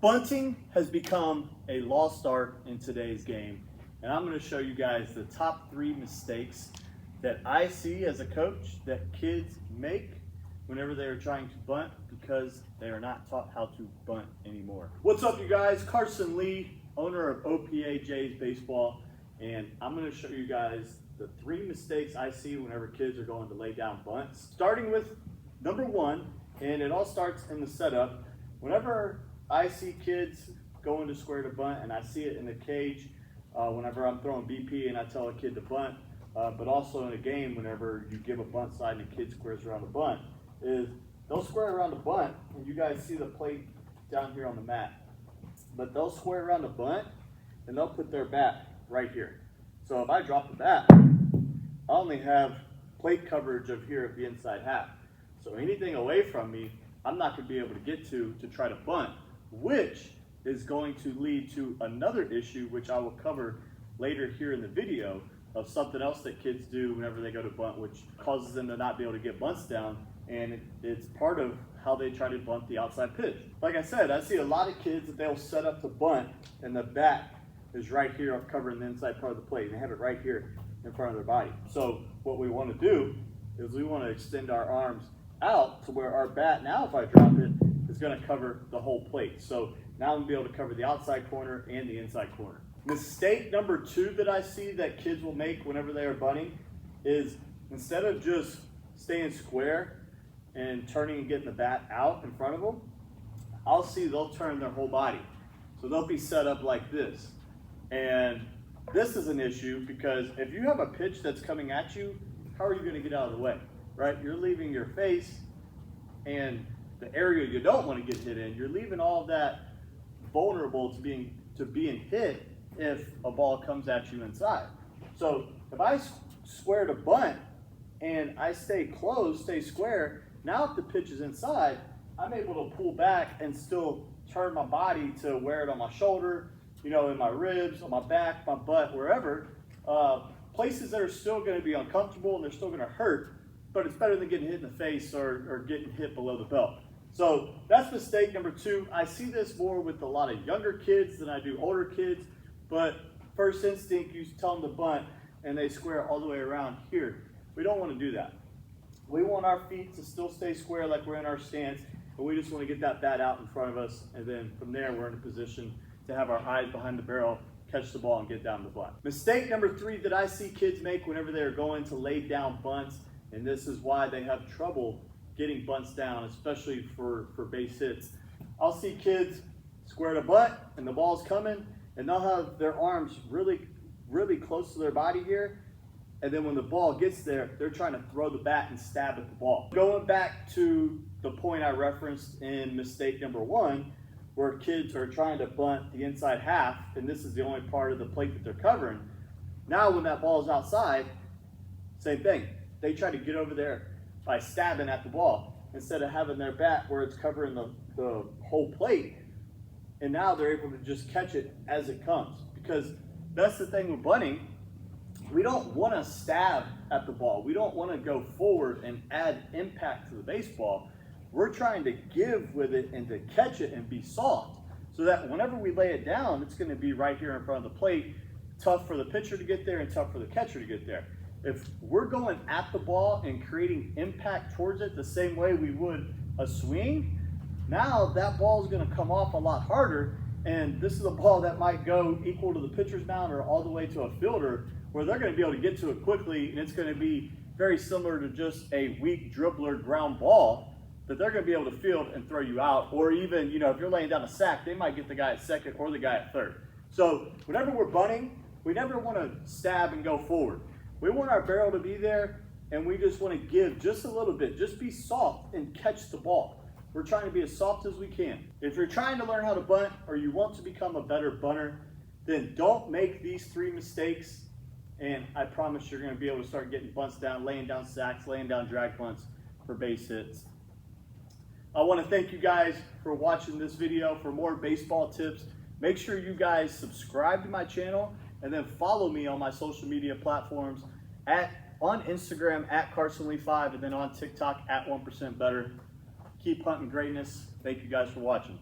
Bunting has become a lost art in today's game, and I'm going to show you guys the top 3 mistakes that I see as a coach that kids make whenever they are trying to bunt because they are not taught how to bunt anymore. What's up, you guys? Carson Lee, owner of OPA JAYS Baseball, and I'm going to show you guys the 3 mistakes I see whenever kids are going to lay down bunts. Starting with number 1, and it all starts in the setup. Whenever I see kids going to square to bunt, and I see it in the cage whenever I'm throwing BP and I tell a kid to bunt, but also in a game whenever you give a bunt side and a kid squares around the bunt, is they'll square around the bunt, and you guys see the plate down here on the mat, but they'll square around the bunt and they'll put their bat right here. So if I drop the bat, I only have plate coverage of here at the inside half. So anything away from me, I'm not going to be able to get to try to bunt, which is going to lead to another issue, which I will cover later here in the video, of something else that kids do whenever they go to bunt, which causes them to not be able to get bunts down, and it's part of how they try to bunt the outside pitch. Like I said, I see a lot of kids that they'll set up to bunt, and the bat is right here covering the inside part of the plate, and they have it right here in front of their body. So what we want to do is we want to extend our arms out to where our bat, now if I drop it, is going to cover the whole plate. So now I'm going to be able to cover the outside corner and the inside corner. Mistake number 2 that I see that kids will make whenever they are bunting is, instead of just staying square and turning and getting the bat out in front of them, I'll see they'll turn their whole body. So they'll be set up like this. And this is an issue because if you have a pitch that's coming at you, how are you going to get out of the way, right? You're leaving your face and the area you don't want to get hit in, you're leaving all of that vulnerable to being hit if a ball comes at you inside. So if I square to bunt and I stay closed, stay square, now if the pitch is inside, I'm able to pull back and still turn my body to wear it on my shoulder, you know, in my ribs, on my back, my butt, wherever. Places that are still going to be uncomfortable and they're still going to hurt, but it's better than getting hit in the face or getting hit below the belt. So that's mistake number 2. I see this more with a lot of younger kids than I do older kids, but first instinct, you tell them to bunt and they square all the way around here. We don't want to do that. We want our feet to still stay square like we're in our stance, and we just want to get that bat out in front of us, and then from there we're in a position to have our eyes behind the barrel, catch the ball, and get down the bunt. Mistake number 3 that I see kids make whenever they're going to lay down bunts, and this is why they have trouble getting bunts down, especially for base hits. I'll see kids square to bunt, and the ball's coming, and they'll have their arms really, really close to their body here, and then when the ball gets there, they're trying to throw the bat and stab at the ball. Going back to the point I referenced in mistake number 1, where kids are trying to bunt the inside half, and this is the only part of the plate that they're covering. Now when that ball is outside, same thing. They try to get over there by stabbing at the ball instead of having their bat where it's covering the whole plate. And now they're able to just catch it as it comes. Because that's the thing with bunting. We don't want to stab at the ball. We don't want to go forward and add impact to the baseball. We're trying to give with it and to catch it and be soft, so that whenever we lay it down, it's going to be right here in front of the plate. Tough for the pitcher to get there and tough for the catcher to get there. If we're going at the ball and creating impact towards it the same way we would a swing, now that ball is going to come off a lot harder, and this is a ball that might go equal to the pitcher's mound or all the way to a fielder, where they're going to be able to get to it quickly, and it's going to be very similar to just a weak dribbler ground ball that they're going to be able to field and throw you out. Or even, you know, if you're laying down a sack, they might get the guy at second or the guy at third. So whenever we're bunting, we never want to stab and go forward. We want our barrel to be there, and we just want to give just a little bit. Just be soft and catch the ball. We're trying to be as soft as we can. If you're trying to learn how to bunt, or you want to become a better bunter, then don't make these 3 mistakes, and I promise you're going to be able to start getting bunts down, laying down sacks, laying down drag bunts for base hits. I want to thank you guys for watching this video. For more baseball tips, make sure you guys subscribe to my channel, and then follow me on my social media platforms on Instagram at CarsonLee5, and then on TikTok at 1% Better. Keep hunting greatness. Thank you guys for watching.